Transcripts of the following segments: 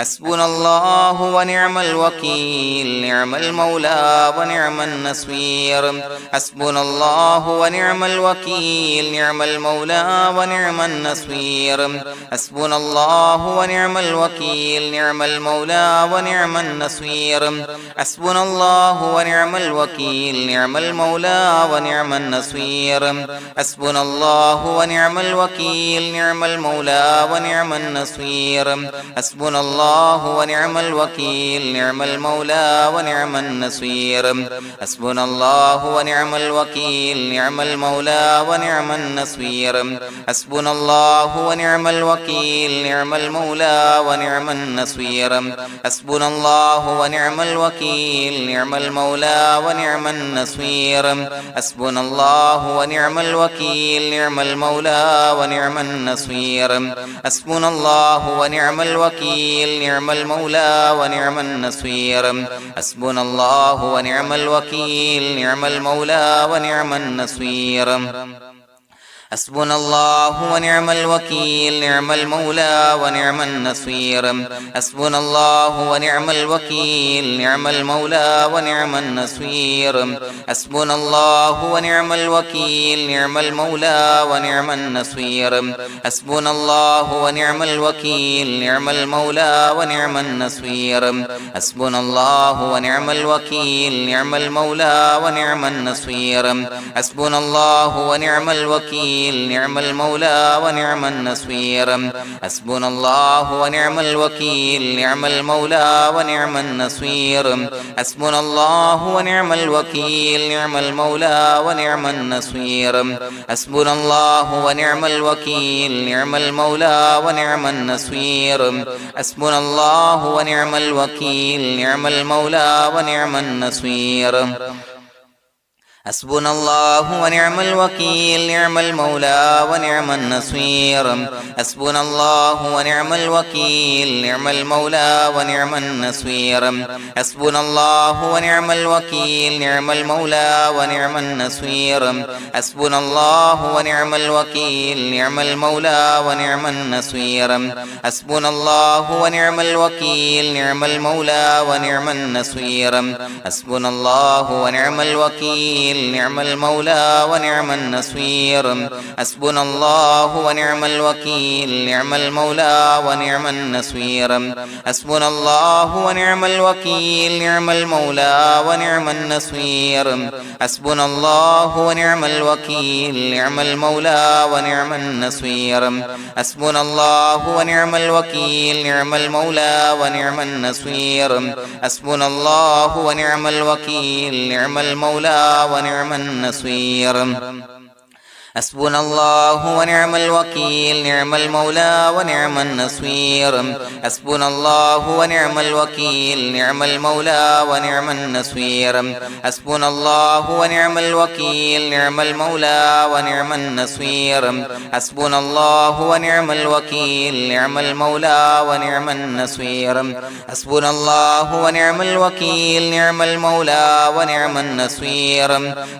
حسبنا الله ونعم الوكيل نعم المولى ونعم النصير حسبنا الله ونعم الوكيل نعم المولى ونعم النصير حسبنا الله ونعم الوكيل نعم المولى ونعم النصير حسبنا الله ونعم الوكيل نعم المولى ونعم النصير حسبنا الله ونعم الوكيل نعم المولى ونعم النصير حسبنا الله ونعم الوكيل نعم المولى ونعم النصير حسبنا الله ونعم الوكيل نعم المولى ونعم النصير حسبنا الله ونعم الوكيل نعم المولى ونعم النصير حسبنا الله ونعم الوكيل نعم المولى ونعم النصير حسبنا الله ونعم الوكيل نعم المولى ونعم النصير حسبنا الله ونعم الوكيل نعم المولى ونعم النصير حسبنا الله ونعم الوكيل نعم المولى ونعم النصير حسبنا الله ونعم الوكيل نعم المولى ونعم النصير حسبنا الله ونعم الوكيل نعم المولى ونعم النصير حسبنا الله ونعم الوكيل نعم المولى ونعم النصير حسبنا الله ونعم الوكيل نعم المولى ونعم النصير حسبنا الله ونعم الوكيل نعم المولى ونعم النصير حسبنا الله ونعم الوكيل نعم المولى ونعم النصير حسبنا الله ونعم الوكيل نعم المولى ونعم النصير حسبنا الله ونعم الوكيل نعم المولى ونعم النصير حسبنا الله ونعم الوكيل نعم المولى ونعم النصير حسبنا الله ونعم الوكيل نعم المولى ونعم النصير حسبنا الله ونعم الوكيل نعم المولى ونعم النصير حسبنا الله ونعم الوكيل نعم المولى ونعم النصير حسبنا الله ونعم الوكيل نعم المولى ونعم النصير حسبنا الله ونعم الوكيل نعم المولى ونعم النصير حسبنا الله ونعم الوكيل نعم المولى ونعم النصير حسبنا الله ونعم الوكيل نعم المولى ونعم النصير حسبنا الله ونعم الوكيل نعم المولى ونعم النصير حسبنا الله ونعم الوكيل نعم المولى ونعم النصير حسبنا الله ونعم الوكيل نعم المولى ونعم النصير حسبنا الله ونعم الوكيل نعم المولى ونعم النصير حسبنا الله ونعم الوكيل نعم المولى ونعم النصير حسبنا الله ونعم الوكيل نعم المولى ونعم النصير حسبنا الله ونعم الوكيل نعم المولى ونعم النصير حسبنا الله ونعم الوكيل نعم المولى ونعم النصير حسبنا الله ونعم الوكيل نعم المولى ونعم النصير حسبنا الله ونعم الوكيل نعم المولى ونعم النصير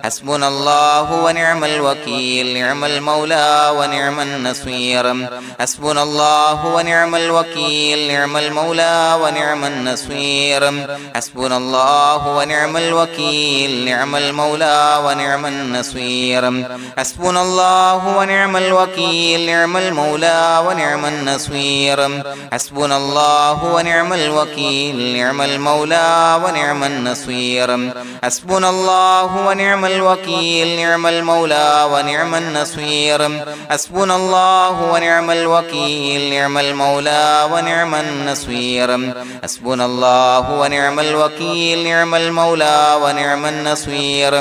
حسبنا الله ونعم الوكيل نعم المولى ونعم النصير حسبنا الله ونعم الوكيل نعم المولى ونعم النصير حسبنا الله ونعم الوكيل نعم المولى ونعم النصير حسبنا الله ونعم الوكيل نعم المولى ونعم النصير حسبنا الله ونعم الوكيل نعم المولى ونعم النصير حسبنا الله ونعم الوكيل نعم المولى ونعم النصير حسبنا الله ونعم الوكيل نعم المولى ونعم النصير حسبنا الله ونعم الوكيل نعم المولى ونعم النصير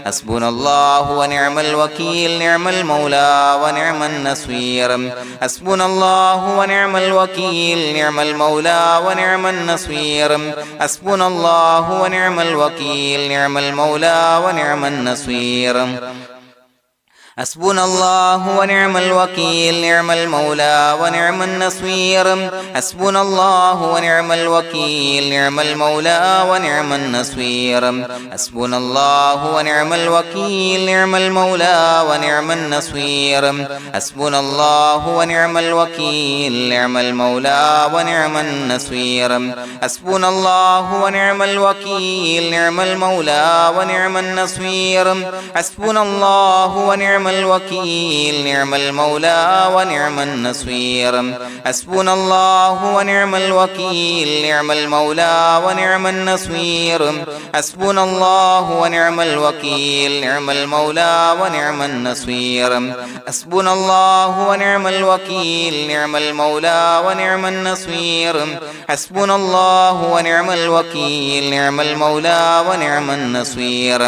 حسبنا الله ونعم الوكيل نعم المولى ونعم النصير حسبنا الله ونعم الوكيل نعم المولى ونعم النصير حسبنا الله ونعم الوكيل نعم المولى ونعم النصير حسبنا الله ونعم الوكيل نعم المولى ونعم النصير حسبنا الله ونعم الوكيل نعم المولى ونعم النصير حسبنا الله ونعم الوكيل نعم المولى ونعم النصير حسبنا الله ونعم الوكيل نعم المولى ونعم النصير حسبنا الله ونعم الوكيل نعم المولى ونعم النصير حسبنا الله ونعم الوكيل نعم المولى ونعم النصير حسبنا الله ونعم الوكيل نعم المولى ونعم النصير حسبنا الله ونعم الوكيل نعم المولى ونعم النصير حسبنا الله ونعم الوكيل نعم المولى ونعم النصير حسبنا الله ونعم الوكيل نعم المولى ونعم النصير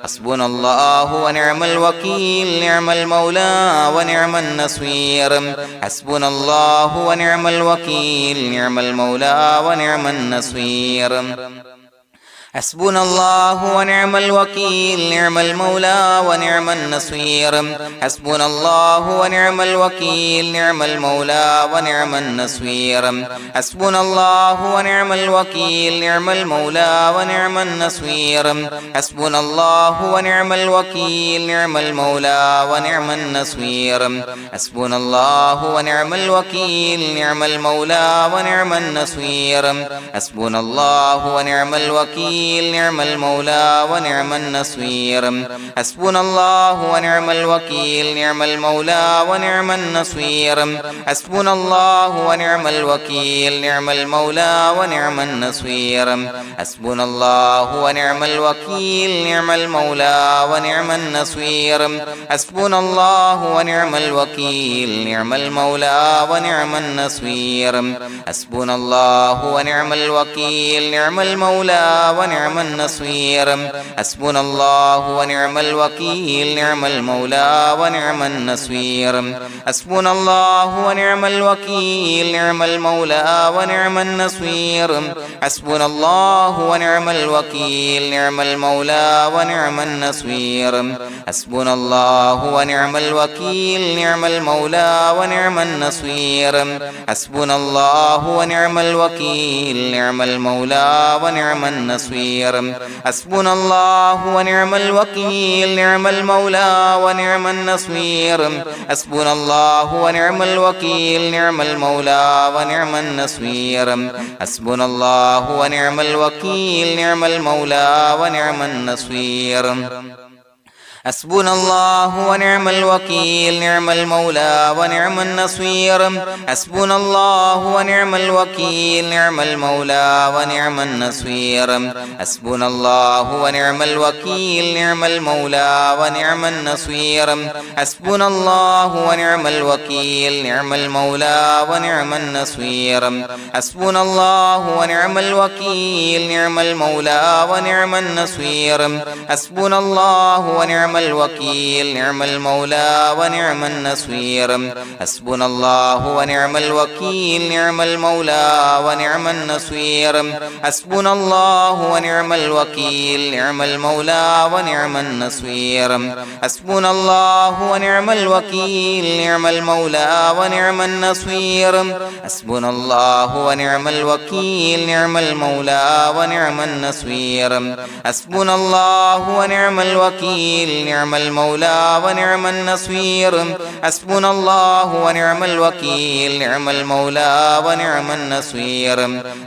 حسبنا الله ونعم الوكيل نعم المولى ونعم النصير حسبنا الله ونعم الوكيل نعم المولى ونعم النصير حسبنا الله ونعم الوكيل نعم المولى ونعم النصير حسبنا الله ونعم الوكيل نعم المولى ونعم النصير حسبنا الله ونعم الوكيل نعم المولى ونعم النصير حسبنا الله ونعم الوكيل نعم المولى ونعم النصير حسبنا الله ونعم الوكيل نعم المولى ونعم النصير حسبنا الله ونعم الوكيل نعم المولى ونعم النصير حسبنا الله ونعم الوكيل نعم المولى ونعم النصير حسبنا الله ونعم الوكيل نعم المولى ونعم النصير حسبنا الله ونعم الوكيل نعم المولى ونعم النصير حسبنا الله ونعم الوكيل نعم المولى ونعم النصير حسبنا الله ونعم الوكيل نعم المولى ونعم النصير حسبنا الله ونعم الوكيل نعم المولى ونعم النصير حسبنا الله ونعم الوكيل نعم المولى ونعم النصير حسبنا الله ونعم الوكيل نعم المولى ونعم النصير حسبنا الله ونعم الوكيل نعم المولى ونعم النصير حسبنا الله ونعم الوكيل نعم المولى ونعم النصير حسبنا الله ونعم الوكيل نعم المولى ونعم النصير حسبنا الله ونعم الوكيل نعم المولى ونعم النصير حسبنا الله ونعم الوكيل نعم المولى ونعم النصير حسبنا الله ونعم الوكيل نعم المولى ونعم النصير حسبنا الله ونعم الوكيل نعم المولى ونعم النصير حسبنا الله ونعم الوكيل نعم المولى ونعم النصير حسبنا الله ونعم الوكيل نعم المولى ونعم النصير حسبنا الله ونعم الوكيل نعم المولى ونعم النصير حسبنا الله ونعم الوكيل نعم المولى ونعم النصير حسبنا الله ونعم الوكيل نعم المولى ونعم النصير حسبنا الله ونعم الوكيل نعم المولى ونعم النصير حسبنا الله ونعم الوكيل نعم المولى ونعم النصير حسبنا الله ونعم الوكيل نعم المولى ونعم النصير حسبنا الله ونعم الوكيل نعم المولى ونعم النصير حسبنا الله ونعم الوكيل نعم المولى ونعم النصير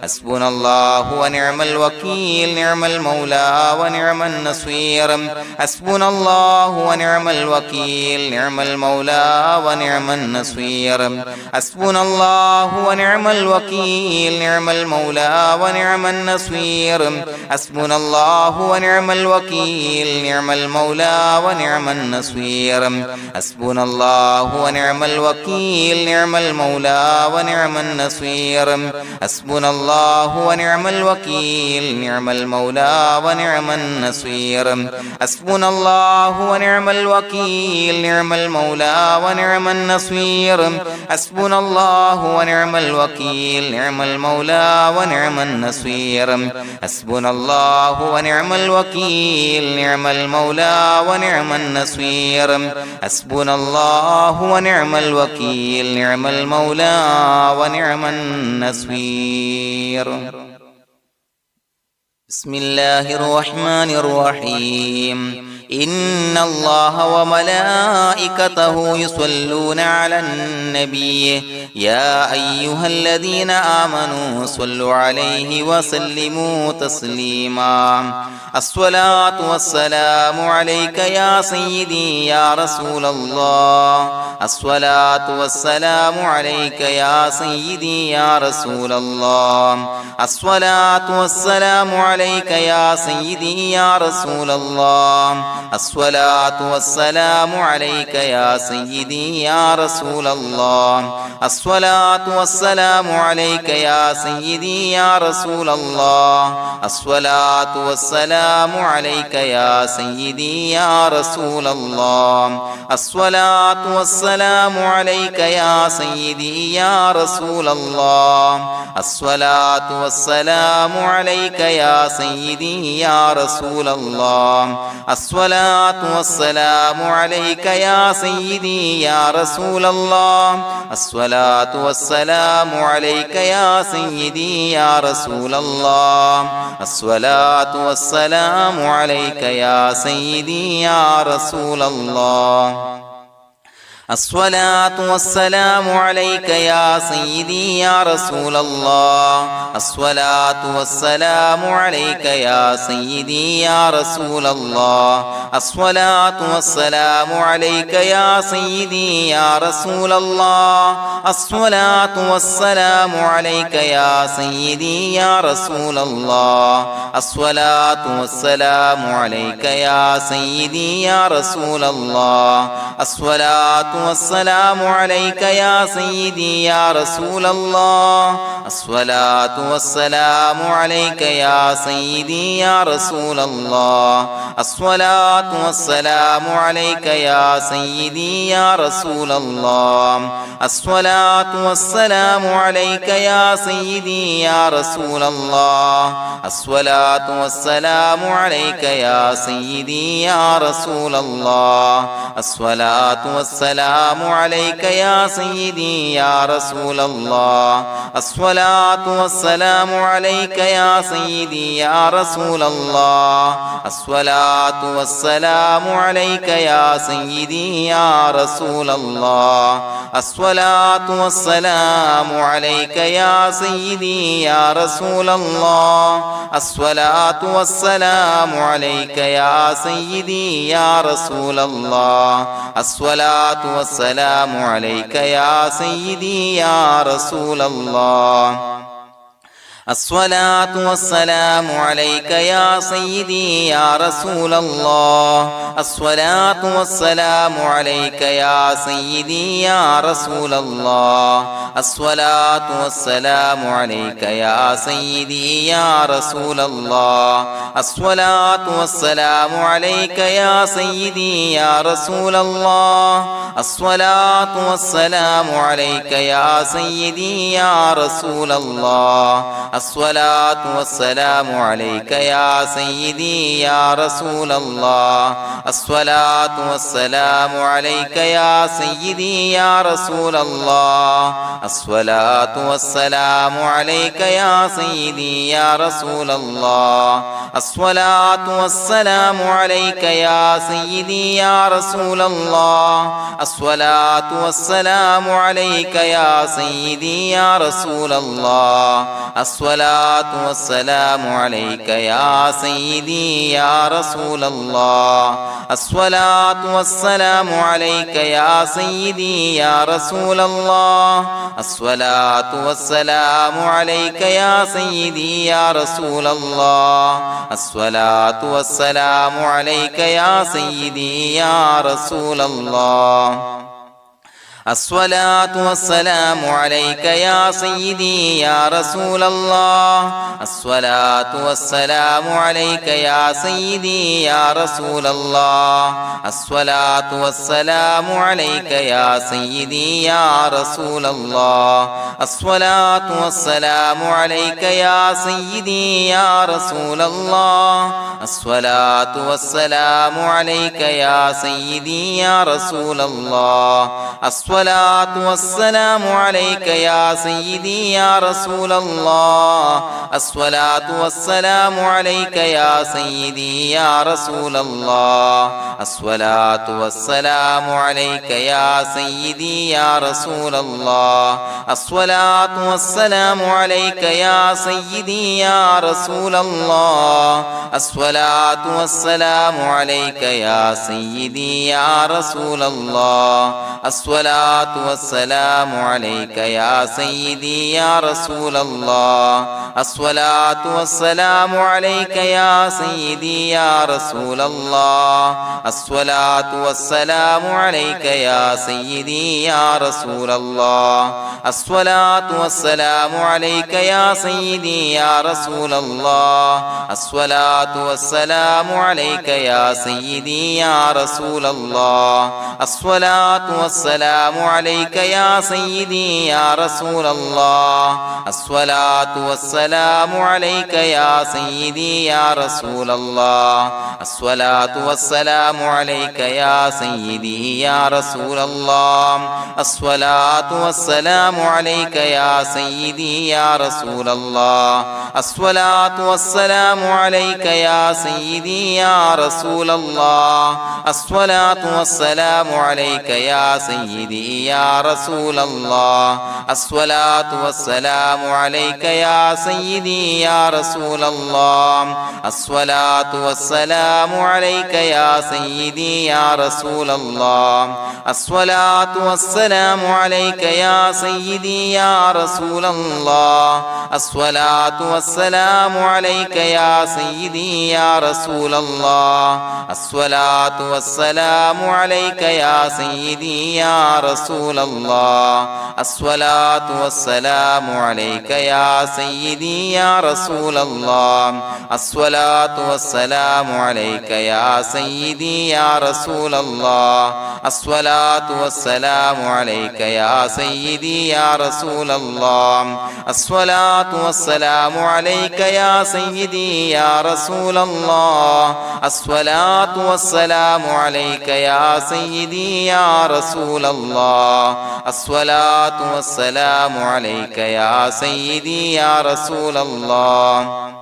حسبنا الله ونعم الوكيل نعم المولى ونعم النصير حسبنا الله ونعم الوكيل نعم المولى ونعم النصير حسبنا الله ونعم الوكيل نعم المولى ونعم النصير حسبنا الله ونعم الوكيل نعم المولى ونعم النصير حسبنا الله ونعم الوكيل نعم المولى ونعم النصير حسبنا الله ونعم الوكيل نعم المولى ونعم النصير حسبنا الله ونعم الوكيل نعم المولى ونعم النصير حسبنا الله ونعم الوكيل نعم المولى ونعم النصير حسبنا الله ونعم الوكيل نعم المولى ونعم النصير حسبنا الله ونعم الوكيل نعم المولى ونعم النصير بسم الله الرحمن الرحيم إن الله وملائكته يصلون على النبي يا أيها الذين آمنوا صلوا عليه وسلموا تسليما الصلاة والسلام عليك يا سيدي يا رسول الله الصلاة والسلام عليك يا سيدي يا رسول الله الصلاة والسلام عليك يا سيدي يا رسول الله الصلاة والسلام عليك يا سيدي يا رسول الله الصلاة والسلام عليك يا سيدي يا رسول الله الصلاة والسلام عليك يا سيدي يا رسول الله الصلاة والسلام عليك يا سيدي يا رسول الله الصلاة والسلام عليك يا سيدي يا رسول الله الصلاة والسلام عليك يا سيدي يا رسول الله الصلاة والسلام عليك يا سيدي يا رسول الله الصلاة والسلام عليك يا سيدي يا رسول الله الصلاة والسلام عليك يا سيدي يا رسول الله الصلاة والسلام عليك يا سيدي يا رسول الله الصلاة والسلام عليك يا سيدي يا رسول الله الصلاة والسلام عليك يا سيدي يا رسول الله الصلاة والسلام عليك يا سيدي يا رسول الله الصلاة والسلام عليك يا سيدي يا رسول الله الصلاة والسلام عليك يا سيدي يا رسول الله الصلاة والسلام عليك يا سيدي يا رسول الله الصلاة والسلام عليك يا سيدي يا رسول الله الصلاة والسلام عليك يا سيدي يا رسول الله الصلاة والسلام عليك يا سيدي يا رسول الله الصلاة والسلام عليك يا سيدي يا رسول الله الصلاة والسلام عليك يا سيدي يا رسول الله الصلاة والسلام عليك يا سيدي يا رسول الله الصلاة والسلام عليك يا سيدي يا رسول الله الصلاة والسلام عليك يا سيدي يا رسول الله الصلاة والسلام عليك يا سيدي يا رسول الله الصلاة والسلام عليك يا سيدي يا رسول الله الصلاة والسلام عليك يا سيدي يا رسول الله الصلاة والسلام عليك يا سيدي يا رسول الله الصلاة والسلام عليك يا سيدي يا رسول الله الصلاة والسلام عليك يا سيدي يا رسول الله الصلاة والسلام عليك يا سيدي يا رسول الله الصلاة والسلام عليك يا سيدي يا رسول الله الصلاة والسلام عليك يا سيدي يا رسول الله الصلاة والسلام عليك يا سيدي يا رسول الله الصلاة والسلام عليك يا سيدي يا رسول الله الصلاة والسلام عليك يا سيدي يا رسول الله الصلاة والسلام عليك يا سيدي يا رسول الله الصلاة والسلام عليك يا سيدي يا رسول الله الصلاة والسلام عليك يا سيدي يا رسول الله الصلاة والسلام عليك يا سيدي يا رسول الله الصلاة والسلام عليك يا سيدي يا رسول الله الصلاة والسلام عليك يا سيدي يا رسول الله الصلاة والسلام عليك يا سيدي يا رسول الله الصلاة والسلام عليك يا سيدي يا رسول الله الصلاة والسلام عليك يا سيدي يا رسول الله الصلاة والسلام عليك يا سيدي يا رسول الله الصلاة والسلام عليك يا سيدي يا رسول الله الصلاة والسلام عليك يا سيدي يا رسول الله الصلاة والسلام عليك يا سيدي يا رسول الله الصلاة والسلام عليك يا سيدي يا رسول الله الصلاة والسلام عليك يا سيدي يا رسول الله الصلاة والسلام عليك يا سيدي يا رسول الله الصلاة والسلام عليك يا سيدي يا رسول الله الصلاة والسلام عليك يا سيدي يا رسول الله الصلاة والسلام عليك يا سيدي يا رسول الله الصلاة والسلام عليك يا سيدي يا رسول الله الصلاة والسلام عليك يا سيدي يا رسول الله الصلاة والسلام عليك يا سيدي يا رسول الله الصلاة والسلام عليك يا سيدي يا رسول الله الصلاة والسلام عليك يا سيدي يا رسول الله الصلاة والسلام عليك يا سيدي يا رسول الله الصلاة والسلام عليك يا سيدي يا رسول الله الصلاة والسلام عليك يا سيدي يا رسول الله الصلاة والسلام عليك يا سيدي يا رسول الله الصلاة والسلام عليك يا سيدي يا رسول الله الصلاة والسلام عليك يا سيدي يا رسول الله الصلاة والسلام عليك يا سيدي يا رسول الله الصلاة والسلام عليك يا سيدي يا رسول الله الصلاة والسلام عليك يا سيدي يا رسول الله الصلاة والسلام عليك يا سيدي يا رسول الله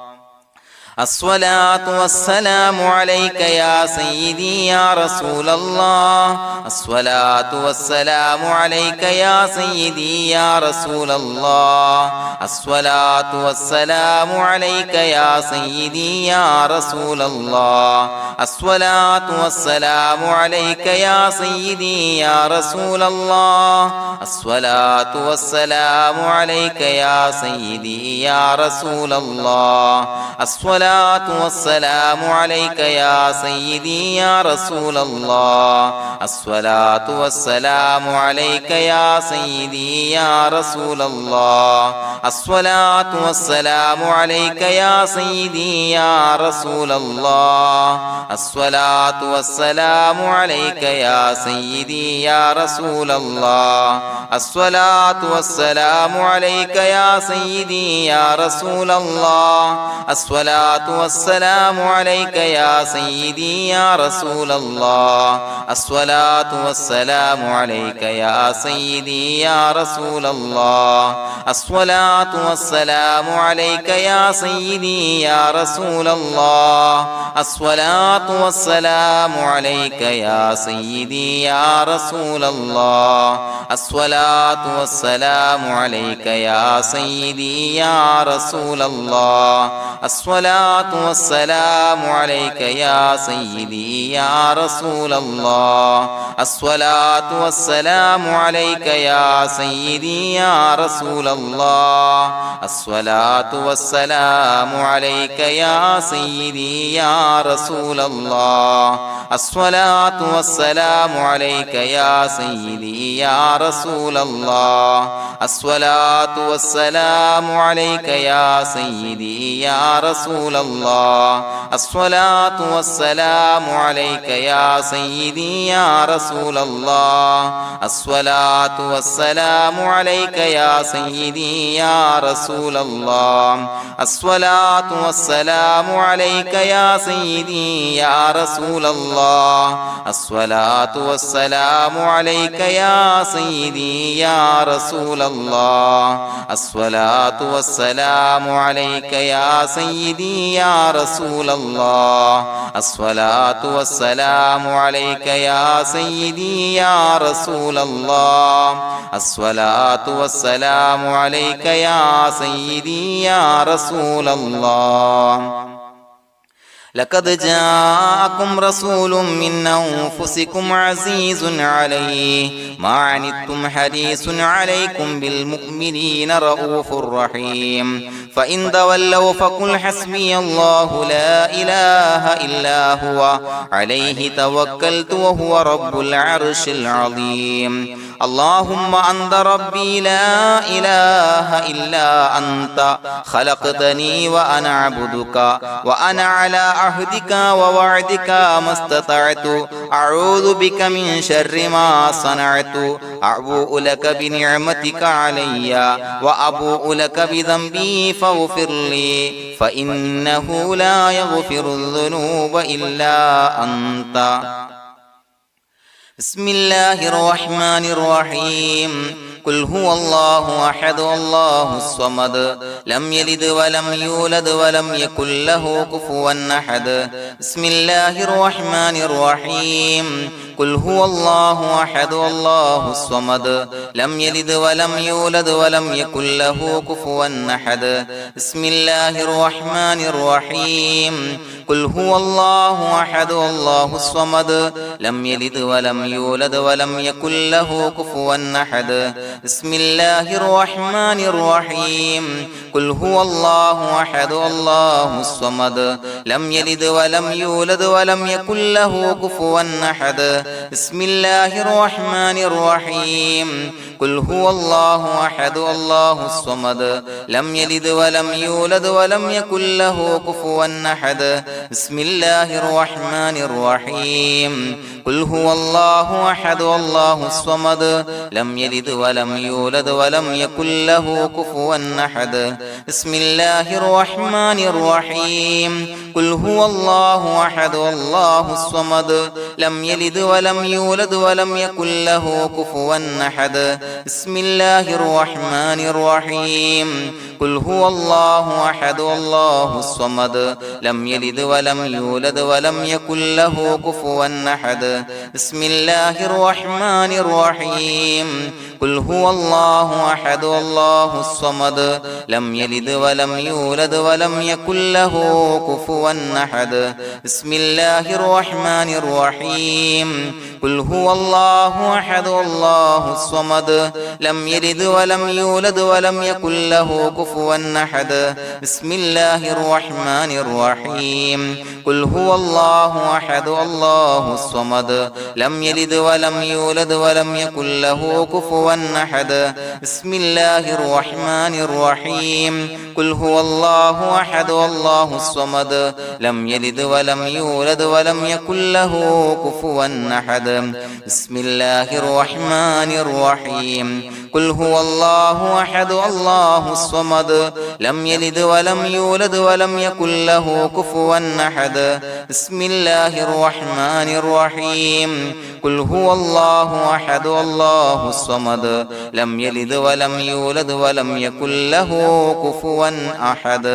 الصلاة والسلام عليك يا سيدي يا رسول الله الصلاة والسلام عليك يا سيدي يا رسول الله الصلاة والسلام عليك يا سيدي يا رسول الله الصلاة والسلام عليك يا سيدي يا رسول الله الصلاة والسلام عليك يا سيدي يا رسول الله الصلاة والسلام عليك يا سيدي يا رسول الله الصلاة والسلام عليك يا سيدي يا رسول الله الصلاة والسلام عليك يا سيدي يا رسول الله الصلاة والسلام عليك يا سيدي يا رسول الله الصلاة والسلام عليك يا سيدي يا رسول الله الصلاة والسلام عليك يا سيدي يا رسول الله الصلاة والسلام عليك يا سيدي يا رسول الله الصلاة والسلام عليك يا سيدي يا رسول الله الصلاة والسلام عليك يا سيدي يا رسول الله الصلاة والسلام عليك يا سيدي يا رسول الله الصلاة الصلاة والسلام عليك يا سيدي يا رسول الله الصلاة والسلام عليك يا سيدي يا رسول الله الصلاة والسلام عليك يا سيدي يا رسول الله الصلاة والسلام عليك يا سيدي يا رسول الله الصلاة والسلام عليك يا سيدي يا رسول الله الصلاة والسلام عليك يا سيدي يا رسول الله الصلاة والسلام عليك يا سيدي يا رسول الله الصلاة والسلام عليك يا سيدي يا رسول الله الصلاة والسلام عليك يا سيدي يا رسول الله الصلاة والسلام عليك يا سيدي يا رسول الله الصلاة والسلام عليك يا سيدي يا رسول الله الصلاة والسلام عليك يا سيدي يا رسول الله لقد جاءكم رسول من أنفسكم عزيز عليه ما عنتم حريص عليكم بالمؤمنين رؤوف رحيم فإن تولوا فقل حسبي الله لا إله إلا هو عليه توكلت وهو رب العرش العظيم اللهم أنت ربي لا إله إلا أنت خلقتني وأنا عبدك وأنا على عهدك ووعدك ما استطعت أعوذ بك من شر ما صنعت أبوء لك بنعمتك علي وأبوء لك بذنبي فاغفر لي فإنه لا يغفر الذنوب إلا أنت بسم الله الرحمن الرحيم قل هو الله أحد الله الصمد لم يلد ولم يولد ولم يكن له كفوا أحد بسم الله الرحمن الرحيم قل هو الله أحد الله الصمد لم يلد ولم يولد ولم يكن له كفوا أحد بسم الله الرحمن الرحيم قل هو الله أحد الله الصمد لم يلد ولم يولد ولم يكن له كفوا أحد بسم الله الرحمن الرحيم قل هو الله أحد الله الصمد لم يلد ولم يولد ولم يكن له كفوا أحد بسم الله الرحمن الرحيم قل هو الله أحد الله الصمد لم يلد ولم يولد ولم يكن له كفوا أحد بسم الله الرحمن الرحيم قل هو الله أحد الله الصمد لم يلد ولم يولد ولم يكن له كفوا أحد بسم الله الرحمن الرحيم قل هو الله أحد الله الصمد لم يلد ولم يولد ولم يكن له كفوا أحد بسم الله الرحمن الرحيم قل هو الله أحد الله الصمد لم يلد ولم يولد ولم يكن له كفوا أحد بسم الله الرحمن الرحيم قل هو الله أحد الله الصمد لم يلد ولم يولد ولم يكن له كفوا أحد بسم الله الرحمن الرحيم قل هو الله أحد الله الصمد لم يلد ولم يولد ولم يكن له كفوا أحد بسم الله الرحمن الرحيم قل هو الله أحد الله الصمد لم يلد ولم يولد ولم يكن له كفوا أحد بسم الله الرحمن الرحيم قل هو الله أحد الله الصمد لم يلد ولم يولد ولم يكن له كفوا أحد بسم الله الرحمن الرحيم قل هو الله أحد الله الصمد لم يلد ولم يولد ولم يكن له كفوا أحد بسم الله الرحمن الرحيم قل هو الله أحد الله الصمد لم يلد ولم يولد ولم يكن له كفوا أحد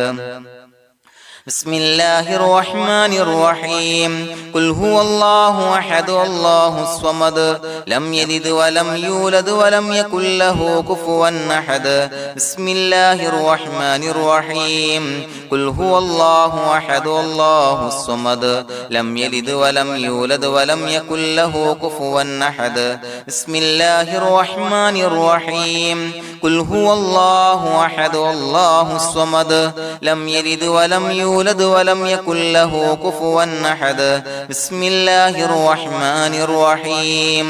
بسم الله الرحمن الرحيم قل هو الله أحد الله الصمد لم يلد ولم يولد ولم يكن له كفوا أحد بسم الله الرحمن الرحيم قل هو الله أحد الله الصمد لم يلد ولم يولد ولم يكن له كفوا أحد بسم الله الرحمن الرحيم قل هو الله أحد الله الصمد لم يلد ولم يولد ولم يكن له كفوا أحد بسم الله الرحمن الرحيم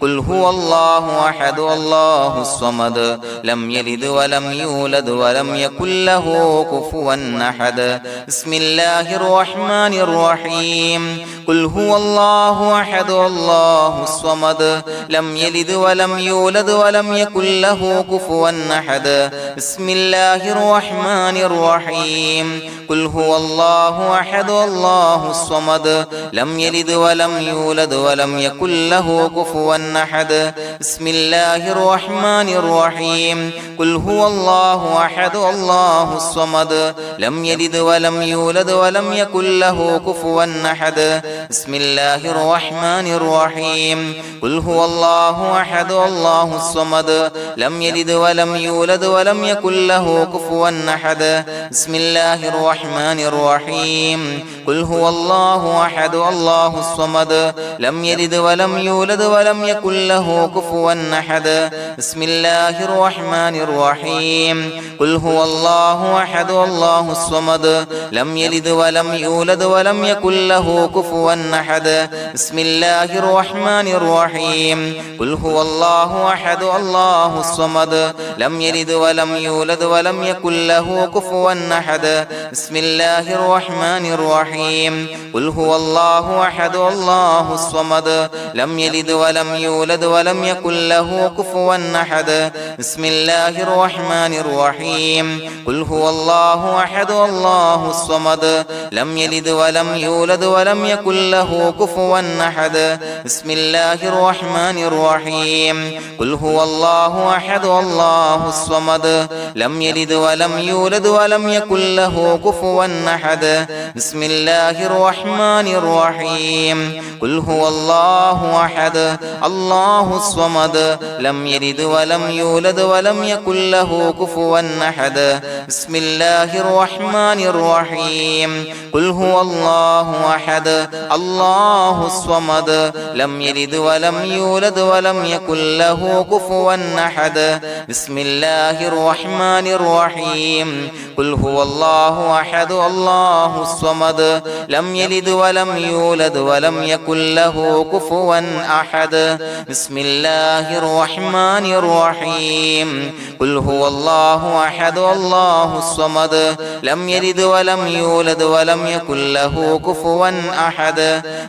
قل هو الله أحد الله الصمد لم يلد ولم يولد ولم يكن له كفوا أحد بسم الله الرحمن الرحيم قل هو الله أحد الله الصمد لم يلد ولم يولد ولم يكن له كفوا أحد بسم الله الرحمن الرحيم قل هو الله أحد الله الصمد لم يلد ولم يولد ولم يكن له كفوا أحد بسم الله الرحمن الرحيم قل هو الله أحد الله الصمد لم يلد ولم يولد ولم يكن له كفوا أحد بسم الله الرحمن الرحيم قل هو الله أحد الله الصمد لم يلد ولم يولد ولم يكن له كفوا أحد بسم الله الرحمن الرحيم قل هو الله أحد الله الصمد لم يلد ولم يولد ولم يكن له كفوا أحد بسم الله الرحمن الرحيم قل هو الله أحد الله الصمد لم يلد ولم يولد ولم يكن له كفوا أحد بسم الله الرحمن الرحيم قل هو الله أحد الله الصمد لم يلد ولم يولد ولم يكن له كفوا أحد بسم الله الرحمن الرحيم قل هو الله أحد الله الصمد لم يلد ولم يولد ولم يكن له كفوا أحد بسم الله الرحمن الرحيم قل هو الله أحد الله الصمد لم يلد ولم يولد ولم يكن له كفوا أحد بسم الله الرحمن الرحيم قل هو الله أحد الله الصمد لم يلد ولم يولد ولم يكن له كفوا أحد بسم الله الرحمن الرحيم قل هو الله أحد الله الصمد لم يلد ولم يولد ولم يكن له كفوا أحد بسم الله الرحمن الرحيم قل هو الله أحد الله الصمد لم يلد ولم يولد ولم يكن له كفوا أحد بسم الله الرحمن الرحيم قل هو الله أحد الله الصمد لم يلد ولم يولد ولم يكن له كفوا أحد بسم الله الرحمن الرحيم قل هو الله أحد الله الصمد لم يلد ولم يولد ولم يكن له كفوا أحد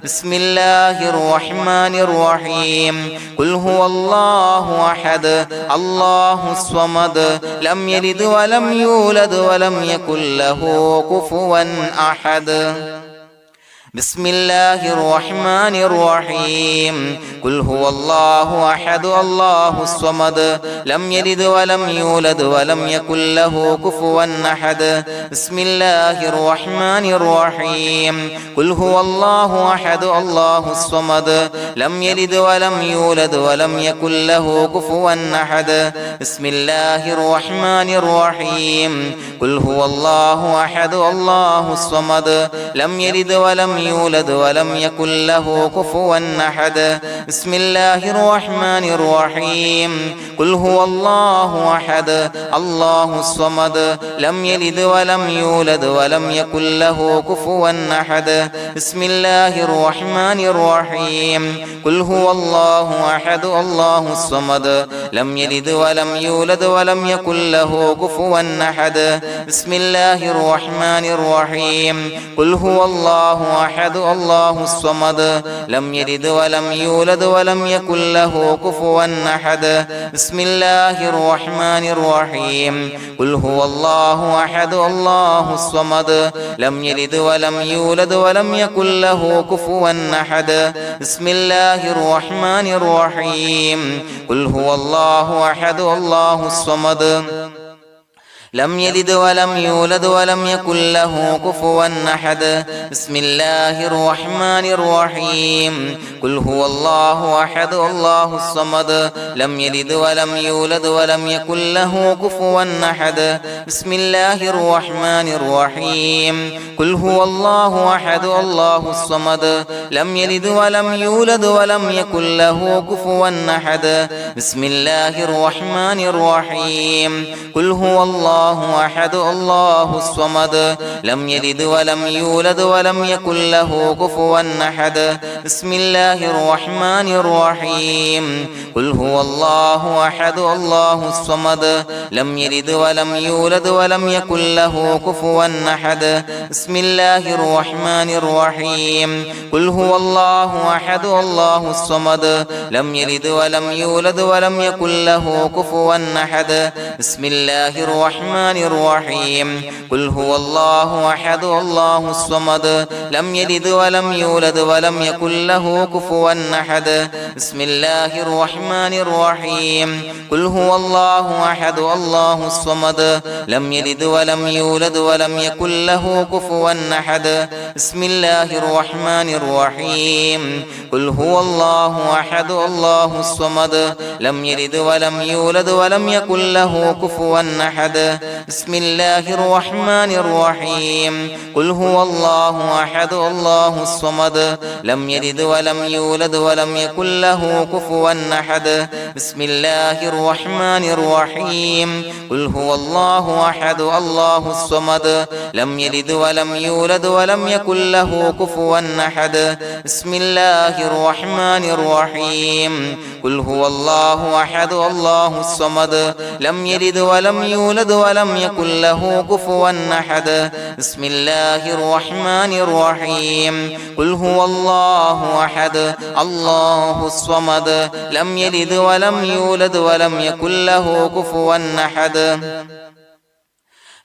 بسم الله الرحمن الرحيم قل هو الله أحد الله الصمد لم يلد ولم يولد ولم يكن له كفوا أحد بسم الله الرحمن الرحيم قل هو الله أحد الله الصمد لم يلد ولم يولد ولم يكن له كفوا أحد بسم الله الرحمن الرحيم قل هو الله أحد الله الصمد لم يلد ولم يولد ولم يكن له كفوا أحد بسم الله الرحمن الرحيم قل هو الله أحد الله الصمد لم يلد ولم يولد ولم يكن له كفوا أحد بسم الله الرحمن الرحيم قل هو الله أحد الله الصمد لم يلد ولم يولد ولم يكن له كفوا أحد بسم الله الرحمن الرحيم قل هو الله أحد الله الصمد لم يلد ولم يولد ولم يكن له كفوا أحد بسم الله الرحمن الرحيم قل هو الله أحد الله الصمد لم يلد ولم يولد ولم يكن له كفوا أحد بسم الله الرحمن الرحيم قل هو الله أحد الله الصمد لم يلد ولم يولد ولم يكن له كفوا أحد بسم الله الرحمن الرحيم قل هو الله أحد الله الصمد لم يلد ولم يولد ولم يكن له كفوا أحد بسم الله الرحمن الرحيم قل هو الله أحد الله الصمد لم يلد ولم يولد ولم يكن له كفوا أحد بسم الله الرحمن الرحيم قل هو الله أحد الله الصمد لم يلد ولم يولد ولم يكن له كفوا أحد بسم الله الرحمن الرحيم قل هو الله أحد الله الصمد لم يلد ولم يولد ولم يكن له كفوا أحد بسم الله الرحمن الرحيم قل هو الله أحد الله الصمد لم يلد ولم يولد ولم يكن له كفوا أحد بسم الله الرحمن الرحيم قل هو الله أحد الله الصمد لم يلد ولم يولد ولم يكن له كفوا أحد بسم الله الرحمن الرحيم قل هو الله أحد الله الصمد لم يلد ولم يولد ولم يكن له كفوا أحد بسم الله الرحمن الرحيم قل هو الله أحد الله الصمد لم يلد ولم يولد ولم يكن له كفوا أحد بسم الله الرحمن الرحيم قل هو الله أحد الله الصمد لم يلد ولم يولد ولم يكن له كفوا أحد بسم الله الرحمن الرحيم قل هو الله أحد الله الصمد لم يلد ولم يولد ولم يكن له كفوا أحد بسم الله الرحمن الرحيم قل هو الله أحد الله الصمد لم يلد ولم يولد ولم يكن له كفوا أحد بسم الله الرحمن الرحيم قل هو الله أحد الله الصمد لم يلد ولم يولد ولم يكن له كفوا أحد بسم الله الرحمن الرحيم قل هو الله أحد الله الصمد لم يلد ولم يولد ولم يكن له كفوا أحد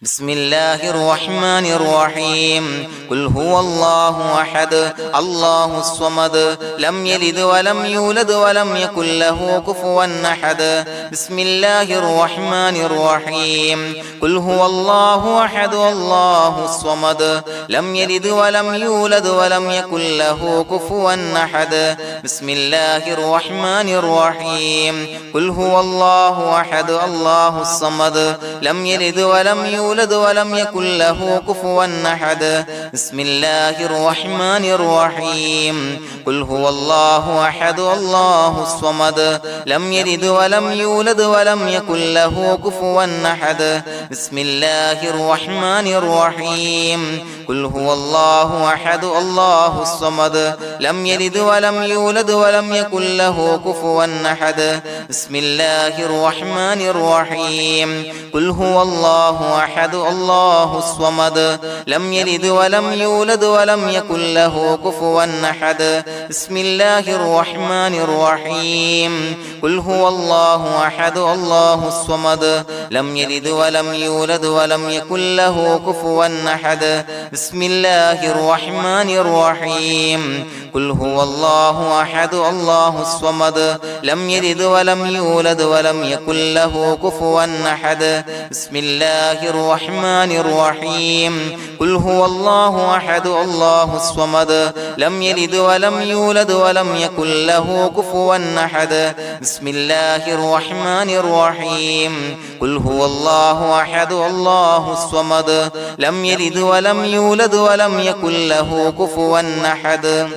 بسم الله الرحمن الرحيم قل هو الله أحد الله الصمد لم يلد ولم يولد ولم يكن له كفوا أحد بسم الله الرحمن الرحيم قل هو الله أحد الله الصمد لم يلد ولم يولد ولم يكن له كفوا أحد بسم الله الرحمن الرحيم قل هو الله أحد الله الصمد لم يلد ولم يولد ولم يكن له كفوا أحد بسم الله الرحمن الرحيم قل هو الله أحد الله الصمد لم يلد ولم يولد ولم يكن له كفوا أحد بسم الله الرحمن الرحيم قل هو الله أحد الله الصمد لم يلد ولم يولد ولم يكن له كفوا أحد بسم الله الرحمن الرحيم قل هو الله أحد الله الصمد لم يلد ولم يولد ولم يكن له كفوا أحد بسم الله الرحمن الرحيم قل هو الله أحد الله الصمد لم يلد ولم يولد ولم يكن له كفوا أحد بسم الله الرحمن الرحيم قل هو الله أحد الله الصمد لم يلد ولم يولد ولم يكن له كفوا أحد بسم الله الرحمن الرحيم قل هو الله أحد الله الصمد لم يلد ولم يولد ولم يكن له كفوا أحد بسم الله الرحمن الرحيم قل هو الله أحد الله الصمد لم يلد ولم يولد ولم يكن له كفوا أحد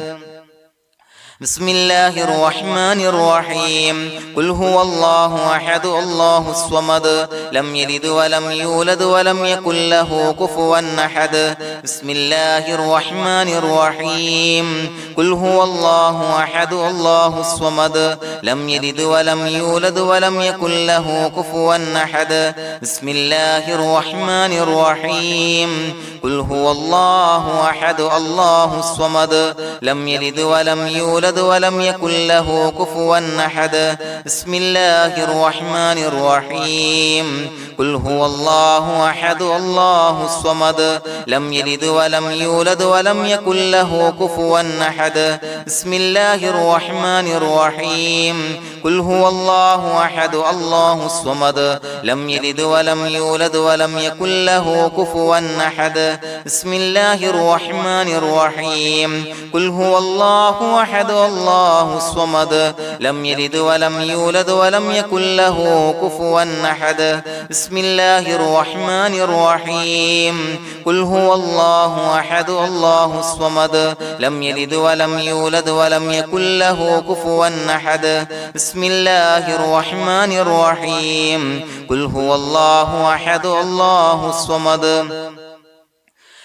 بسم الله الرحمن الرحيم قل هو الله أحد الله الصمد لم يلد ولم يولد ولم يكن له كفوا أحد بسم الله الرحمن الرحيم قل هو الله أحد الله الصمد لم يلد ولم يولد ولم يكن له كفوا أحد بسم الله الرحمن الرحيم قل هو الله أحد الله الصمد لم يلد ولم يولد يولد ولم يكن له كفوا أحد بسم الله الرحمن الرحيم قل هو الله أحد الله الصمد لم يلد ولم يولد ولم يكن له كفوا أحد بسم الله الرحمن الرحيم قل هو الله أحد الله الصمد لم يلد ولم يولد ولم يكن له كفوا أحد بسم الله الرحمن الرحيم قل هو الله أحد الله الصمد لم يلد ولم يولد ولم يكن له كفوا أحد بسم الله الرحمن الرحيم قل هو الله أحد الله الصمد لم يلد ولم يولد ولم يكن له كفوا أحد بسم الله الرحمن الرحيم قل هو الله أحد الله الصمد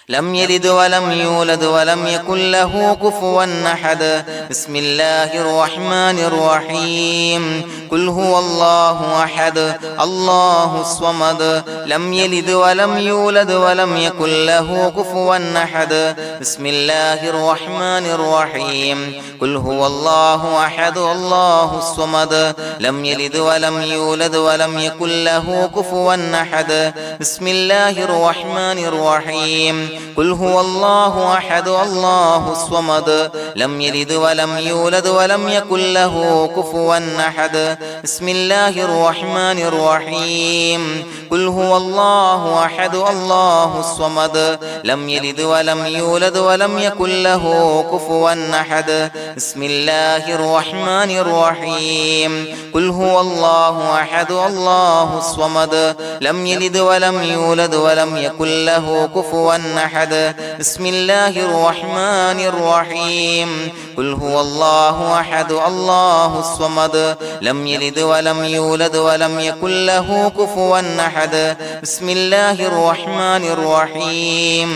لم يلد ولم يولد ولم يكن له كفوا أحد بسم الله الرحمن الرحيم قل هو الله أحد الله الصمد لم يلد ولم يولد ولم يكن له كفوا أحد بسم الله الرحمن الرحيم قل هو الله أحد الله الصمد لم يلد ولم يولد ولم يكن له كفوا أحد بسم الله الرحمن الرحيم قل هو الله أحد الله الصمد لم يلد ولم يولد ولم يكن له كفوا أحد بسم الله الرحمن الرحيم قل هو الله أحد الله الصمد لم يلد ولم يولد ولم يكن له كفوا أحد بسم الله الرحمن الرحيم قل هو الله أحد الله الصمد لم يلد ولم يولد ولم يكن له كفوا أحد بسم الله الرحمن الرحيم قل هو الله أحد الله الصمد لم يلد ولم يولد ولم يكن له كفوا أحد بسم الله الرحمن الرحيم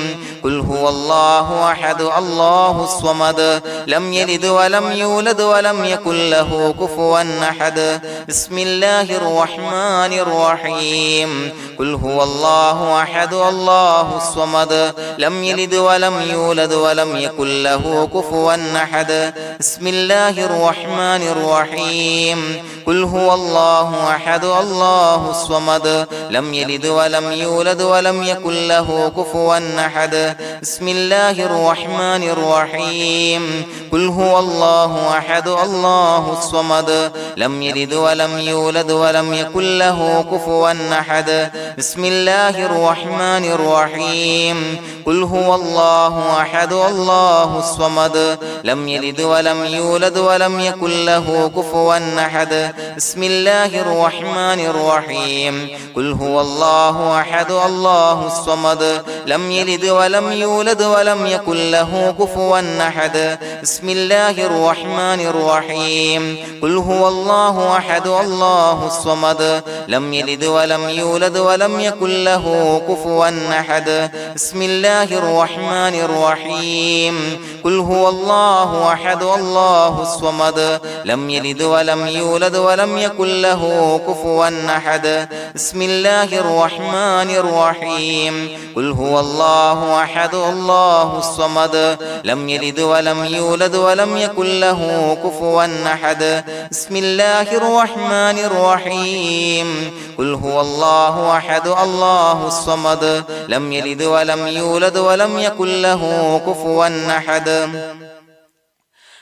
قل هو الله أحد الله الصمد لم يلد ولم يولد ولم يكن له كفوا أحد بسم الله الرحمن الرحيم قل هو الله أحد الله الصمد لم يلد ولم يولد ولم يكن له كفوا أحد بسم الله الرحمن الرحيم قل هو الله أحد الله الصمد لم يلد ولم يولد ولم يكن له كفوا أحد بسم الله الرحمن الرحيم قل هو الله أحد الله الصمد لم يلد ولم يولد ولم يكن له كفوا أحد بسم الله الرحمن الرحيم قل هو الله أحد الله الصمد لم يلد ولم يولد ولم يكن له كفوا أحد بسم الله الرحمن الرحيم قل هو الله أحد الله الصمد لم يلد ولم يولد ولم يكن له كفوا أحد بسم الله الرحمن الرحيم قل هو الله أحد الله الصمد لم يلد ولم يولد ولم يكن له كفوا أحد بسم الله الرحمن الرحيم قل هو الله أحد الله الصمد لم يلد ولم يولد ولم يكن له كفوا أحد بسم الله الرحمن الرحيم قل هو الله أحد الله الصمد لم يلد ولم يولد ولم يكن له كفوا أحد بسم الله الرحمن الرحيم قل هو الله أحد الله الصمد لم يلد ولم يولد ولم يكن له كفوا أحد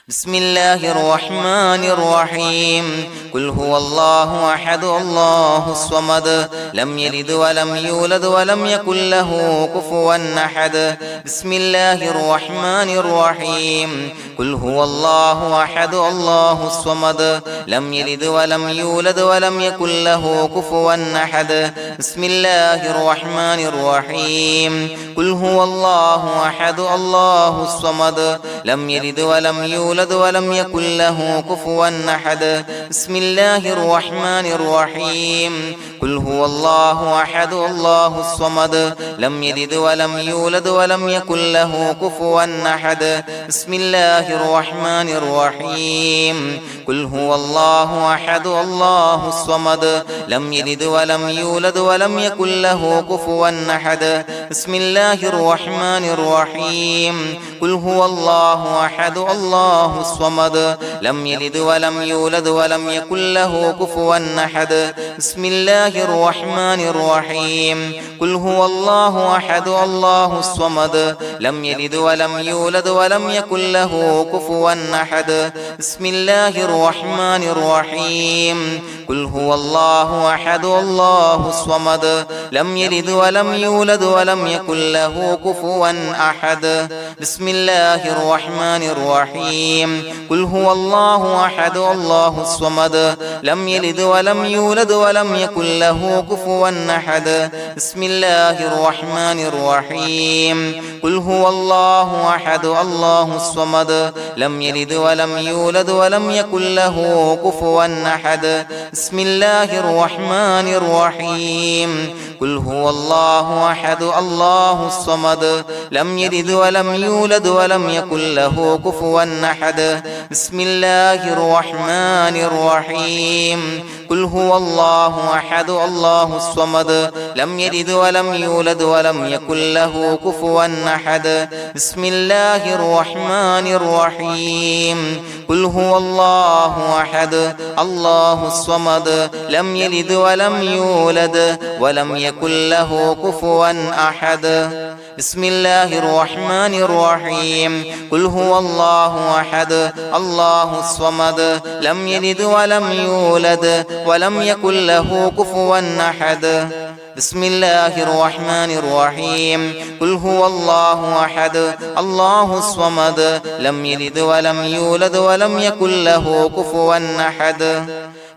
بسم الله الرحمن الرحيم قل هو الله أحد الله الصمد لم يلد ولم يولد ولم يكن له كفوا أحد بسم الله الرحمن الرحيم قل هو الله أحد الله الصمد لم يلد ولم يولد ولم يكن له كفوا أحد بسم الله الرحمن الرحيم قل هو الله أحد الله الصمد لم يلد ولم يولد ولم يكن له كفوا أحد بسم الله الرحمن الرحيم قل هو الله أحد الله الصمد لم يلد ولم يولد ولم يكن له كفوا أحد بسم الله الرحمن الرحيم قل هو الله أحد الله الصمد لم يلد ولم يولد ولم يكن له كفوا أحد بسم الله الرحمن الرحيم قل هو الله الله أحد الله الصمد لم يلد ولم يولد ولم يكن له كفوا أحد بسم الله الرحمن الرحيم قل هو الله أحد الله الصمد لم يلد ولم يولد ولم يكن له كفوا أحد بسم الله الرحمن الرحيم قل هو الله أحد الله الصمد لم يلد ولم يولد ولم يكن له كفوا أحد بسم الله الرحمن الرحيم قل هو الله أحد الله الصمد لم يلد ولم يولد ولم يكن له كفوا أحد بسم الله الرحمن الرحيم قل هو الله أحد الله الصمد لم يلد ولم يولد ولم يكن له كفوا أحد بسم الله الرحمن الرحيم قل هو الله أحد الله الصمد لم يلد ولم يولد ولم يكن له كفوا أحد بسم الله الرحمن الرحيم قل هو الله أحد الله الصمد لم يلد ولم يولد ولم يكن له كفوا أحد بسم الله الرحمن الرحيم قل هو الله أحد الله الصمد لم يلد ولم يولد ولم يكن له كفوا أحد بسم الله الرحمن الرحيم قل هو الله أحد الله الصمد لم يلد ولم يولد ولم يكن له كفوا أحد بسم الله الرحمن الرحيم قل هو الله أحد الله الصمد لم يلد ولم يولد ولم يكن له كفوا أحد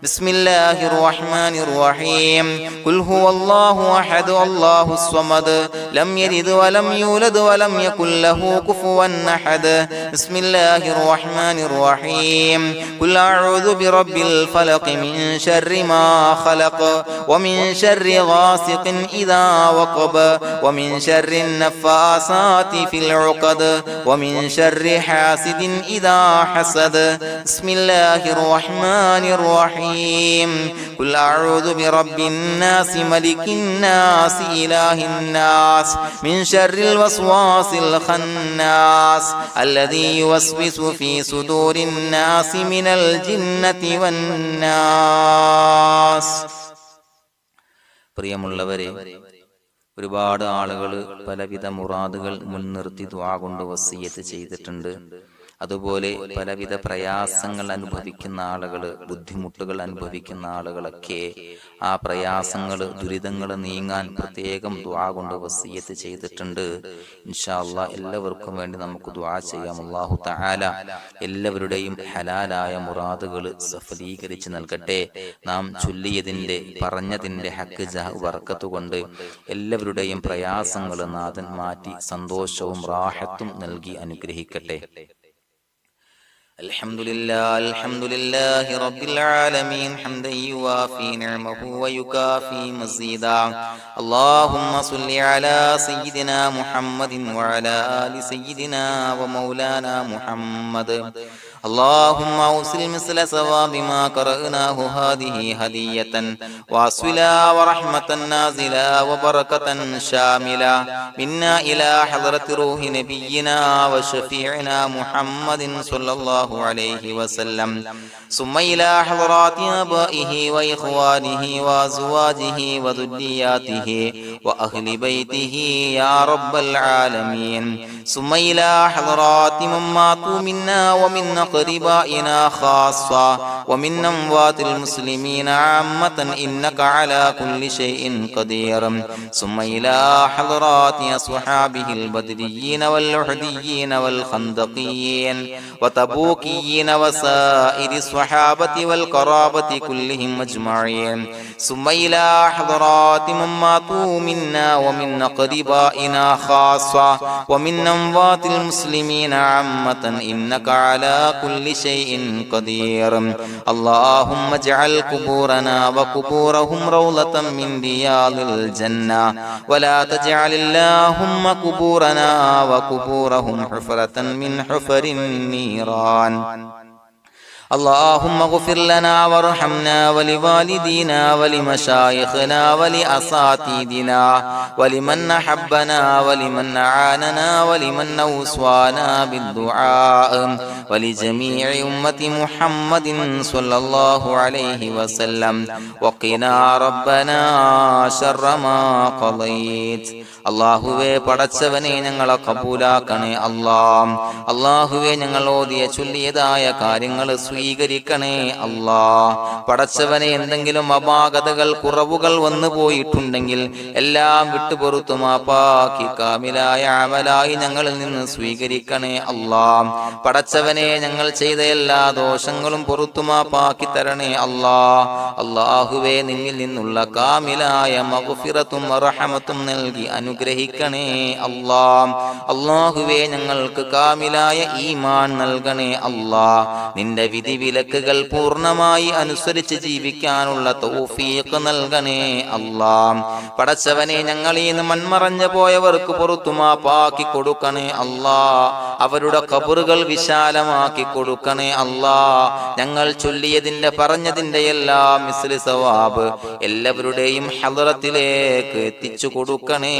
بسم الله الرحمن الرحيم قل هو الله أحد الله الصمد لم يلد ولم يولد ولم يكن له كفوا أحد بسم الله الرحمن الرحيم قل أعوذ برب الفلق من شر ما خلق ومن شر غاسق إذا وقب ومن شر النفاثات في العقد ومن شر حاسد إذا حسد بسم الله الرحمن الرحيم قل أعوذ برب الناس ملك الناس إله الناس من شر الوسواس الخناس الذي يوسوس في صدور الناس من الجنة والناس. പ്രിയമുള്ളവരെ, ഒരുപാട് ആളുകൾ പലവിധ മുറാദുകൾ മുൻനിർത്തി ദുആ കൊണ്ട് വസിയ്യത്ത് ചെയ്തിട്ടുണ്ട്. അതുപോലെ പലവിധ പ്രയാസങ്ങൾ അനുഭവിക്കുന്ന ആളുകൾ, ബുദ്ധിമുട്ടുകൾ അനുഭവിക്കുന്ന ആളുകളൊക്കെ ആ പ്രയാസങ്ങൾ, ദുരിതങ്ങൾ നീങ്ങാൻ പ്രത്യേകം ദുആ കൊണ്ട് വസിയ്യത്ത് ചെയ്തിട്ടുണ്ട്. ഇൻഷാ അല്ലാഹ് എല്ലാവർക്കും വേണ്ടി നമുക്ക് ദുആ ചെയ്യാം. അല്ലാഹു തആല എല്ലാവരുടെയും ഹലാലായ മുറാദുകൾ സഫലീകരിച്ച് നൽകട്ടെ. നാം ചൊല്ലിയതിന്റെ, പറഞ്ഞതിന്റെ ഹക്ക് ജാഹ് ബർക്കത്ത് കൊണ്ട് എല്ലാവരുടെയും പ്രയാസങ്ങൾ നാഥൻ മാറ്റി സന്തോഷവും റാഹത്തും നൽകി അനുഗ്രഹിക്കട്ടെ. الحمد لله رب العالمين حمدا يوافي نعمه ويكافي مزيدا. اللهم صل على سيدنا محمد وعلى آل سيدنا ومولانا محمد. اللهم أوصل مثل ثواب ما قرأناه هذه هدية واصلا ورحمة نازلا وبركة شاملة منا إلى حضرة روح نبينا وشفيعنا محمد صلى الله عليه وسلم، ثم إلى حضرات آبائه وإخوانه وأزواجه وذرياته وأهل بيته يا رب العالمين، ثم إلى حضرات من ماتوا منا ومن أقربائنا خاصة ومن أموات المسلمين عامة إنك على كل شيء قدير، ثم إلى حضرات أصحابه البدريين والأحديين والخندقيين وتبوكيين وسائر الصحابة والقرابة كلهم أجمعين، ثم إلى حضرات من ماتوا منا ومن أقربائنا خاصة ومن أموات المسلمين عامة إنك على كل شيء قدير. اللهم اجعل قبورنا وقبورهم روضة من رياض الجنة، ولا تجعل اللهم قبورنا وقبورهم حفرة من حفر النيران. اللهم اغفر لنا وارحمنا ولوالدينا ولمشايخنا ولأساتذتنا ولمن أحبنا ولمن أعاننا ولمن أوصانا بالدعاء ولجميع أمة محمد صلى الله عليه وسلم وقنا ربنا شر ما قضيت. അള്ളാഹുവേ പടച്ചവനെ ഞങ്ങളെ കബൂലാക്കണേ അല്ലാഹ്. അള്ളാഹുവേ ഞങ്ങൾ ഓതിയ ചൊല്ലിയതായ കാര്യങ്ങൾ സ്വീകരിക്കണേ അല്ലാഹ്. പടച്ചവനെ എന്തെങ്കിലും അപാകതകൾ കുറവുകൾ വന്നു പോയിട്ടുണ്ടെങ്കിൽ എല്ലാം വിട്ടുപൊറുത്തു മാപ്പാക്കി കാമിലായ അമലായി ഞങ്ങളിൽ നിന്ന് സ്വീകരിക്കണേ അല്ലാഹ്. പടച്ചവനെ ഞങ്ങൾ ചെയ്ത എല്ലാ ദോഷങ്ങളും പൊറുത്തു മാപ്പാക്കി തരണേ അല്ലാഹ്. അള്ളാഹുവേ നിന്നിൽ നിന്നുള്ള കാമിലായ മഗ്ഫിറത്തും റഹമത്തും നൽകി അനുഗ്രഹിക്കണേ അല്ലാഹ്. അല്ലാഹുവേ ഞങ്ങൾക്ക് കാമിലായ ഈമാൻ നൽകണേ അല്ലാഹ്. നിന്റെ വിധി വിലക്കുകൾ പൂർണ്ണമായി അനുസരിച്ച് ജീവിക്കാനുള്ള തൗഫീഖ് നൽകണേ അല്ലാഹ്. പടച്ചവനെ ഞങ്ങളിൽ നിന്ന് മൺമറഞ്ഞു പോയവർക്ക് പുറത്തു മാപ്പാക്കി കൊടുക്കണേ അല്ലാഹ്. അവരുടെ ഖബറുകൾ വിശാലമാക്കി കൊടുക്കണേ അല്ലാഹ്. ഞങ്ങൾ ചൊല്ലിയതിന്റെ പറഞ്ഞതിന്റെ എല്ലാം മിസ്ലി സവാബ് എല്ലാവരുടെയും ഹളറത്തിലേക്ക് എത്തിച്ചു കൊടുക്കണേ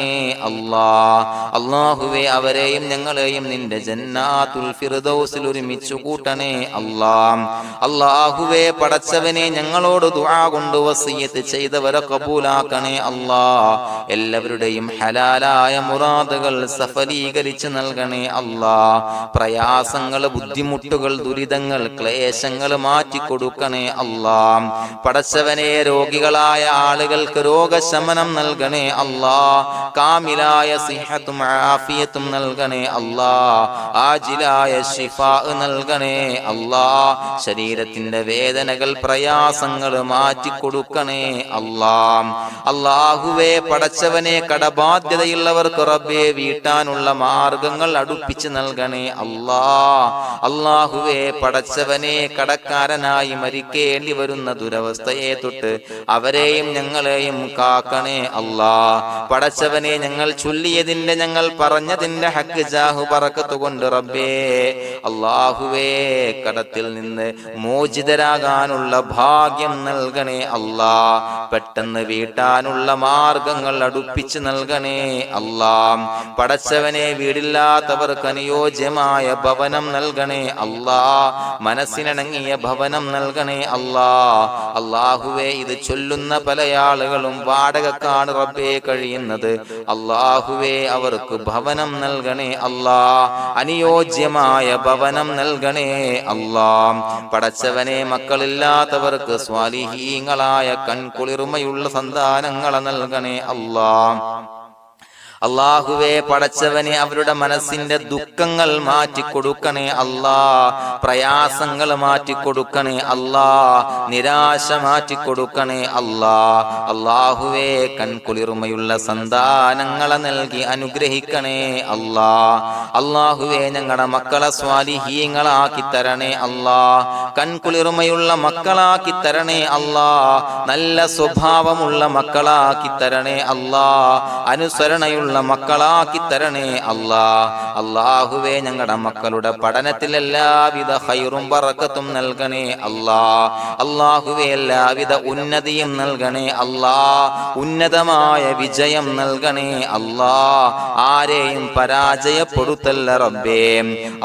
അല്ലാഹ്. അല്ലാഹുവേ അവരെയും ഞങ്ങളെയും നിന്റെ ജന്നാത്തുൽ ഫിർദൗസിൽ ഒരുമിച്ചു കൂട്ടണേ അല്ലാഹ്. അല്ലാഹുവേ പടച്ചവനെ ഞങ്ങളോട് ദുആ കൊണ്ട് വസിയത്ത് ചെയ്തവരെ കബൂലാക്കണേ അല്ലാഹ്. എല്ലാവരുടെയും ഹലാലായ മുറാദുകൾ സഫലീകരിച്ച് നൽകണേ അല്ലാഹ്. പ്രയാസങ്ങൾ, ബുദ്ധിമുട്ടുകൾ, ദുരിതങ്ങൾ, ക്ലേശങ്ങൾ മാറ്റിക്കൊടുക്കണേ അല്ലാഹ്. പടച്ചവനെ രോഗികളായ ആളുകൾക്ക് രോഗശമനം നൽകണേ അല്ലാഹ്. കാമിലായ സിഹത്തും ആഫിയത്തും നൽകണേ അല്ലാഹ്. ആജിലായ ശിഫാ നൽകണേ അല്ലാഹ്. ശരീരത്തിന്റെ വേദനകൾ, പ്രയാസങ്ങൾ മാറ്റിക്കൊടുക്കണേ അല്ലാഹ്. അല്ലാഹുവേ പടച്ചവനെ കടബാധ്യതയുള്ളവർക്ക് റബ്ബേ വീട്ടാനുള്ള മാർഗങ്ങൾ അടുപ്പിച്ച് നൽകണേ അല്ലാഹ്. അല്ലാഹുവേ പടച്ചവനെ കടക്കാരനായി മരിക്കേണ്ടി വരുന്ന ദുരവസ്ഥയെ തൊട്ട് അവരെയും ഞങ്ങളെയും കാക്കണേ അല്ലാഹ്. പടച്ചവനെ ഞങ്ങൾ ചൊല്ലിയതിന്റെ, ഞങ്ങൾ പറഞ്ഞതിന്റെ ഹക്ക് ജാഹു ബറക്കത്ത് കൊണ്ട് റബ്ബേ അല്ലാഹുവേ കടത്തിൽ നിന്ന് മോചിതരാകാനുള്ള ഭാഗ്യം നൽകണേ അല്ലാഹ്. പെട്ടെന്ന് വീട്ടാനുള്ള മാർഗങ്ങൾ അടുപ്പിച്ച് നൽകണേ അല്ലാഹ്. പടച്ചവനെ വീടില്ലാത്തവർക്ക് അനുയോജ്യമായ ഭവനം നൽകണേ അല്ലാഹ്. മനസ്സിനിണങ്ങിയ ഭവനം നൽകണേ അല്ലാഹ്. അല്ലാഹുവേ ഇത് ചൊല്ലുന്ന പല ആളുകളും വാടകക്കാണ് റബ്ബേ കഴിയുന്നത്. അല്ലാഹുവേ അവർക്ക് ഭവനം നൽകണേ അല്ലാഹ്. അനുയോജ്യമായ ഭവനം നൽകണേ അല്ലാഹ്. പടച്ചവനെ മക്കളില്ലാത്തവർക്ക് സ്വാലിഹീങ്ങളായ കൺകുളിർമയുള്ള സന്താനങ്ങളെ നൽകണേ അല്ലാഹ്. അല്ലാഹുവേ പടച്ചവനെ അവരുടെ മനസ്സിന്റെ ദുഃഖങ്ങൾ മാറ്റിക്കൊടുക്കണേ അല്ലാഹ്. പ്രയാസങ്ങൾ മാറ്റിക്കൊടുക്കണേ അല്ലാഹ്. നിരാശ മാറ്റിക്കൊടുക്കണേ അല്ലാഹ്. അല്ലാഹുവേ കൺകുളിർമയുള്ള സന്താനങ്ങളെ നൽകി അനുഗ്രഹിക്കണേ അല്ലാഹ്. അല്ലാഹുവേ ഞങ്ങളുടെ മക്കളെ സ്വാലിഹീങ്ങളാക്കി തരണേ അല്ലാഹ്. കൺകുളിർമയുള്ള മക്കളാക്കി തരണേ അല്ലാഹ്. നല്ല സ്വഭാവമുള്ള മക്കളാക്കി തരണേ അല്ലാഹ്. അനുസരണയുള്ള മക്കളാക്കി തരണേ അല്ലാഹ്. അല്ലാഹുവേ ഞങ്ങളുടെ മക്കളുടെ പഠനത്തിൽ എല്ലാവിധ ഖൈറും ബറക്കത്തും നൽകണേ അല്ലാഹ്. അല്ലാഹുവേ എല്ലാവിധ ഉന്നതിയും നൽകണേ അല്ലാഹ്. ഉന്നതമായ വിജയം നൽകണേ അല്ലാഹ്. ആരെയും പരാജയപ്പെടുത്തല്ല റബ്ബേ.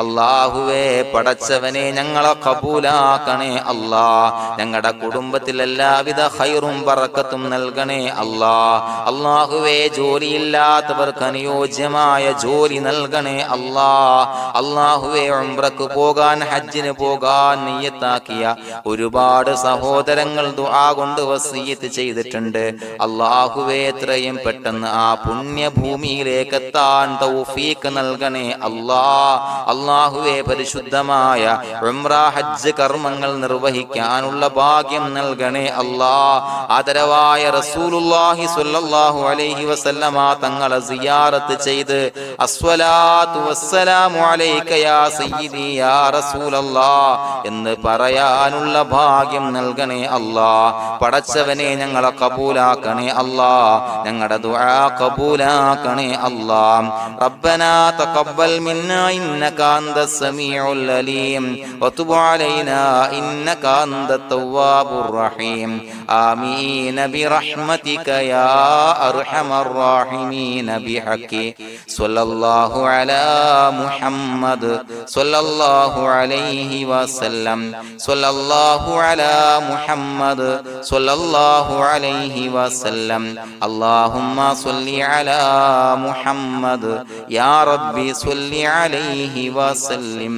അല്ലാഹുവേ പടച്ചവനെ ഞങ്ങളെ കബൂലാക്കണേ അല്ലാഹ്. ഞങ്ങളുടെ കുടുംബത്തിൽ എല്ലാവിധ ഖൈറും ബറക്കത്തും നൽകണേ അല്ലാഹ്. അല്ലാഹുവേ ജോലിയില്ലാത്ത അനുയോജ്യമായ ജോലി നൽകണേ അല്ലാഹ്. അല്ലാഹുവേ ഉംറക്ക് പോകാൻ, ഹജ്ജിന് പോകാൻ നിയ്യത്താക്കിയ ഒരുപാട് സഹോദരങ്ങൾ ദുആ കൊണ്ട് വസിയത്ത് ചെയ്തിട്ടുണ്ട്. അല്ലാഹുവേ എത്രയും പെട്ടെന്ന് ആ പുണ്യഭൂമിയിലേക്ക് എത്താൻ തൗഫീഖ് നൽകണേ അല്ലാഹ്. അല്ലാഹുവേ പരിശുദ്ധമായ ഉംറ ഹജ്ജ് കർമ്മങ്ങൾ നിർവഹിക്കാനുള്ള ഭാഗ്യം നൽകണേ അല്ലാഹ്. ആദരവായ റസൂലുള്ളാഹി സ്വല്ലല്ലാഹു അലൈഹി വസല്ലമ തങ്ങളെ സിയാറത്ത് ചെയ്ത് അസ്സലാത്തു വസ്സലാമു അലൈക യാ സയ്യിദി യാ റസൂലല്ലാഹ് എന്ന് പറയാനുള്ള ഭാഗ്യം നൽകണേ അല്ലാഹ്. പടച്ചവനെ ഞങ്ങളെ കബൂലാക്കണേ അല്ലാഹ്, ഞങ്ങളുടെ ദുആ കബൂലാക്കണേ അല്ലാഹ്. റബ്ബനാ തഖബ്ബൽ മിന്നാ ഇന്നക അന്തസ് സമീഉൽ അലീം വതുബ് അലൈനാ ഇന്നക അന്തത് തവ്വാബുർ റഹീം. ആമീൻ ബിറഹ്മതിക യാ അർഹമർ റഹീമീൻ ബിഹഖി സ്വല്ലല്ലാഹു അലാ മുഹമ്മദ് സ്വല്ലല്ലാഹു അലൈഹി വസല്ലം സ്വല്ലല്ലാഹു അലാ മുഹമ്മദ് സ്വല്ലല്ലാഹു അലൈഹി വസല്ലം. അല്ലാഹുമ്മ സ്വല്ലി അലാ മുഹമ്മദ് യാ റബ്ബി സ്വല്ലി അലൈഹി വസല്ലം.